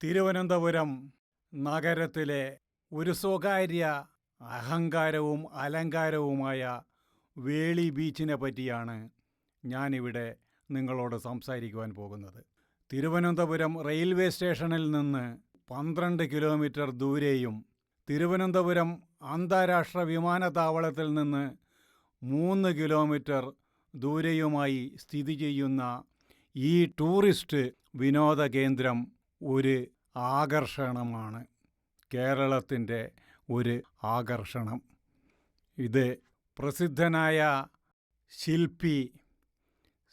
തിരുവനന്തപുരം നഗരത്തിലെ ഒരു സ്വകാര്യ അഹങ്കാരവും അലങ്കാരവുമായ വേളി ബീച്ചിനെ പറ്റിയാണ് ഞാനിവിടെ നിങ്ങളോട് സംസാരിക്കുവാൻ പോകുന്നത്. തിരുവനന്തപുരം റെയിൽവേ സ്റ്റേഷനിൽ നിന്ന് 12 കിലോമീറ്റർ ദൂരെയും തിരുവനന്തപുരം അന്താരാഷ്ട്ര വിമാനത്താവളത്തിൽ നിന്ന് 3 കിലോമീറ്റർ ദൂരെയുമായി സ്ഥിതി ചെയ്യുന്ന ഈ ടൂറിസ്റ്റ് വിനോദ കേന്ദ്രം ഒരു ആകർഷണമാണ്. കേരളത്തിൻ്റെ ഒരു ആകർഷണം. ഇത് പ്രസിദ്ധനായ ശില്പി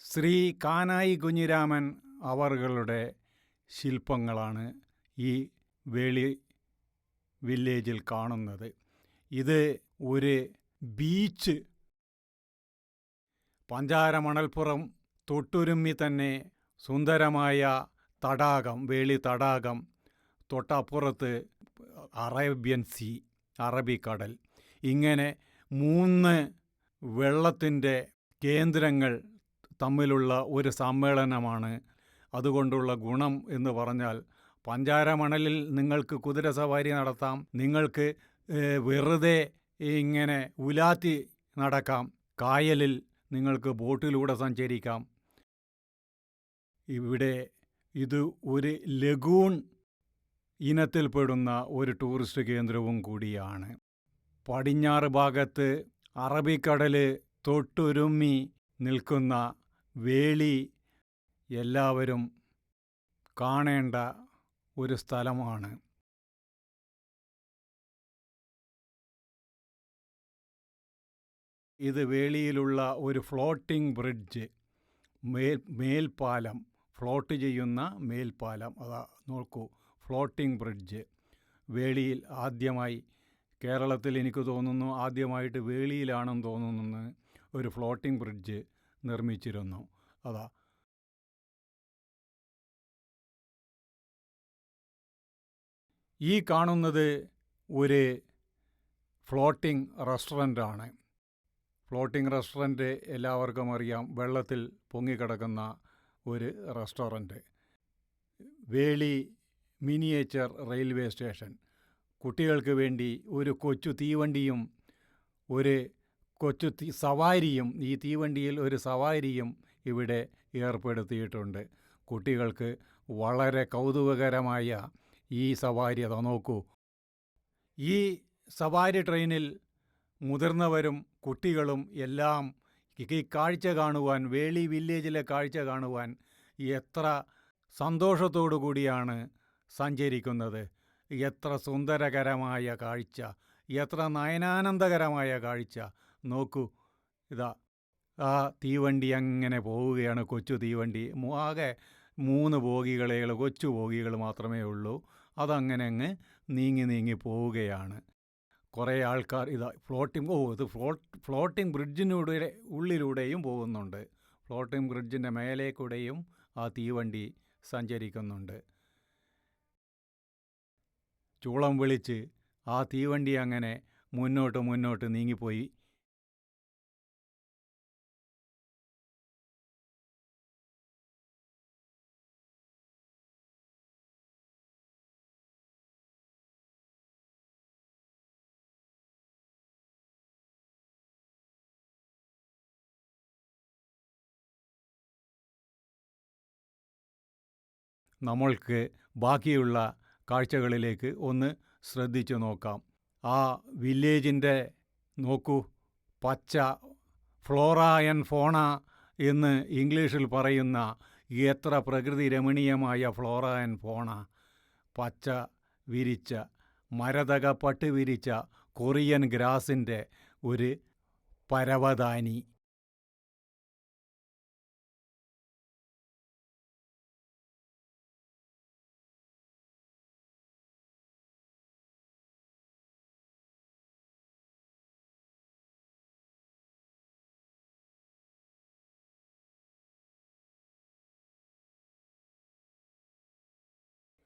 ശ്രീ കാനായി കുഞ്ഞിരാമൻ അവറുകളുടെ ശില്പങ്ങളാണ് ഈ വേളി വില്ലേജിൽ കാണുന്നത്. ഇത് ഒരു ബീച്ച്, പഞ്ചാര മണൽപ്പുറം തൊട്ടുരുമ്മി തന്നെ സുന്ദരമായ തടാകം, വേളി തടാകം, തൊട്ടപ്പുറത്ത് അറേബ്യൻ സീ, അറബിക്കടൽ. ഇങ്ങനെ 3 വെള്ളത്തിൻ്റെ കേന്ദ്രങ്ങൾ തമ്മിലുള്ള ഒരു സമ്മേളനമാണ്. അതുകൊണ്ടുള്ള ഗുണം എന്ന് പറഞ്ഞാൽ, പഞ്ചാരമണലിൽ നിങ്ങൾക്ക് കുതിര സവാരി നടത്താം, നിങ്ങൾക്ക് വെറുതെ ഇങ്ങനെ ഉലാത്തി നടക്കാം, കായലിൽ നിങ്ങൾക്ക് ബോട്ടിലൂടെ സഞ്ചരിക്കാം. ഇവിടെ ഇത് ഒരു ലഗൂൺ ഇനത്തിൽപ്പെടുന്ന ഒരു ടൂറിസ്റ്റ് കേന്ദ്രവും കൂടിയാണ്. പടിഞ്ഞാറ് ഭാഗത്ത് അറബിക്കടൽ തൊട്ടുരുമ്മി നിൽക്കുന്ന വേളി എല്ലാവരും കാണേണ്ട ഒരു സ്ഥലമാണ്. ഇത് വേളിയിലുള്ള ഒരു ഫ്ലോട്ടിംഗ് ബ്രിഡ്ജ്, മേൽപ്പാലം, ഫ്ലോട്ട് ചെയ്യുന്ന മേൽപ്പാലം. അതാ നോക്കൂ, ഫ്ലോട്ടിംഗ് ബ്രിഡ്ജ്. വേളിയിൽ ആദ്യമായി, കേരളത്തിൽ എനിക്ക് തോന്നുന്നു ആദ്യമായിട്ട് വേളിയിലാണെന്ന് തോന്നുന്നു ഒരു ഫ്ലോട്ടിംഗ് ബ്രിഡ്ജ് നിർമ്മിച്ചിരുന്നു. അതാ ഈ കാണുന്നത് ഒരു ഫ്ലോട്ടിംഗ് റെസ്റ്റോറൻ്റാണ്. ഫ്ലോട്ടിംഗ് റെസ്റ്റോറൻറ്റ് എല്ലാവർക്കും അറിയാം, വെള്ളത്തിൽ പൊങ്ങിക്കിടക്കുന്ന ഒരു റെസ്റ്റോറൻറ്റ്. വേളി മിനിയേച്ചർ റെയിൽവേ സ്റ്റേഷൻ. കുട്ടികൾക്ക് വേണ്ടി ഒരു കൊച്ചു തീവണ്ടിയും ഒരു കൊച്ചു സവാരിയും, ഈ തീവണ്ടിയിൽ ഒരു സവാരിയും ഇവിടെ ഏർപ്പെടുത്തിയിട്ടുണ്ട്. കുട്ടികൾക്ക് വളരെ കൗതുകകരമായ ഈ സവാരി. അതാ നോക്കൂ, ഈ സവാരി ട്രെയിനിൽ മുതിർന്നവരും കുട്ടികളും എല്ലാം ഈ കാഴ്ച കാണുവാൻ, വേളി വില്ലേജിലെ കാഴ്ച കാണുവാൻ എത്ര സന്തോഷത്തോടു കൂടിയാണ് സഞ്ചരിക്കുന്നത്. എത്ര സുന്ദരകരമായ കാഴ്ച, എത്ര നയനാനന്ദകരമായ കാഴ്ച. നോക്കൂ, ഇതാ ആ തീവണ്ടി അങ്ങനെ പോവുകയാണ്, കൊച്ചു തീവണ്ടി. ആകെ 3 ബോഗികളേ ഉള്ളൂ, കൊച്ചു ബോഗികൾ മാത്രമേ ഉള്ളൂ. അതങ്ങനെ അങ്ങ് നീങ്ങി പോവുകയാണ്. കുറേ ആൾക്കാർ ഇതാ ഇത് ഫ്ലോട്ടിംഗ് ബ്രിഡ്ജിനൂടെ ഉള്ളിലൂടെയും പോകുന്നുണ്ട്. ഫ്ലോട്ടിംഗ് ബ്രിഡ്ജിൻ്റെ മേലെ കൂടെയും ആ തീവണ്ടി സഞ്ചരിക്കുന്നുണ്ട്. ചൂളം വിളിച്ച് ആ തീവണ്ടി അങ്ങനെ മുന്നോട്ട് നീങ്ങിപ്പോയി. നമ്മൾക്ക് ബാക്കിയുള്ള കാഴ്ചകളിലേക്ക് ഒന്ന് ശ്രദ്ധിച്ചു നോക്കാം. ആ വില്ലേജിൻ്റെ നോക്കൂ, പച്ച, ഫ്ലോറ ആൻഡ് ഫോണ എന്ന് ഇംഗ്ലീഷിൽ പറയുന്ന എത്ര പ്രകൃതി രമണീയമായ ഫ്ലോറ ആൻഡ് ഫോണ. പച്ച വിരിച്ച, മരതക പട്ട് വിരിച്ച കൊറിയൻ ഗ്രാസിൻ്റെ ഒരു പരവതാനി.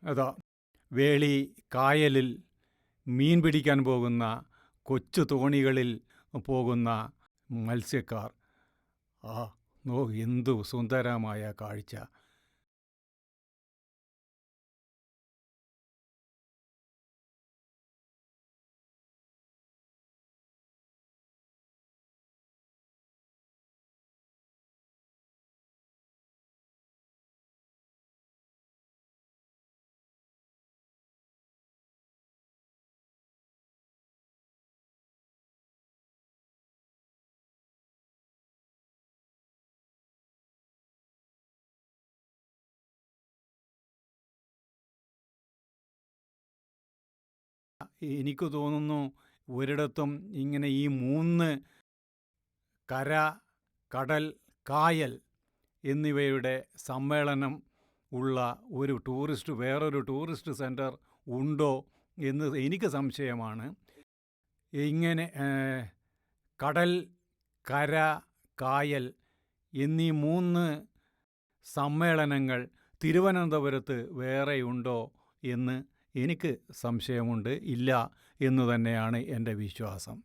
അതാ വേളി കായലിൽ മീൻ പിടിക്കാൻ പോകുന്ന കൊച്ചു തോണികളിൽ പോകുന്ന മത്സ്യക്കാർ. എന്തു സുന്ദരമായ കാഴ്ച. എനിക്ക് തോന്നുന്നു ഒരിടത്തും ഇങ്ങനെ ഈ 3 കര, കടൽ, കായൽ എന്നിവയുടെ സമ്മേളനം ഉള്ള വേറൊരു ടൂറിസ്റ്റ് സെൻറ്റർ ഉണ്ടോ എന്ന് എനിക്ക് സംശയമാണ്. ഇങ്ങനെ കടൽ, കര, കായൽ എന്നീ 3 സമ്മേളനങ്ങൾ തിരുവനന്തപുരത്ത് വേറെയുണ്ടോ എന്ന് എനിക്ക് സംശയമുണ്ട്. ഇല്ല എന്ന് തന്നെയാണ് എൻ്റെ വിശ്വാസം.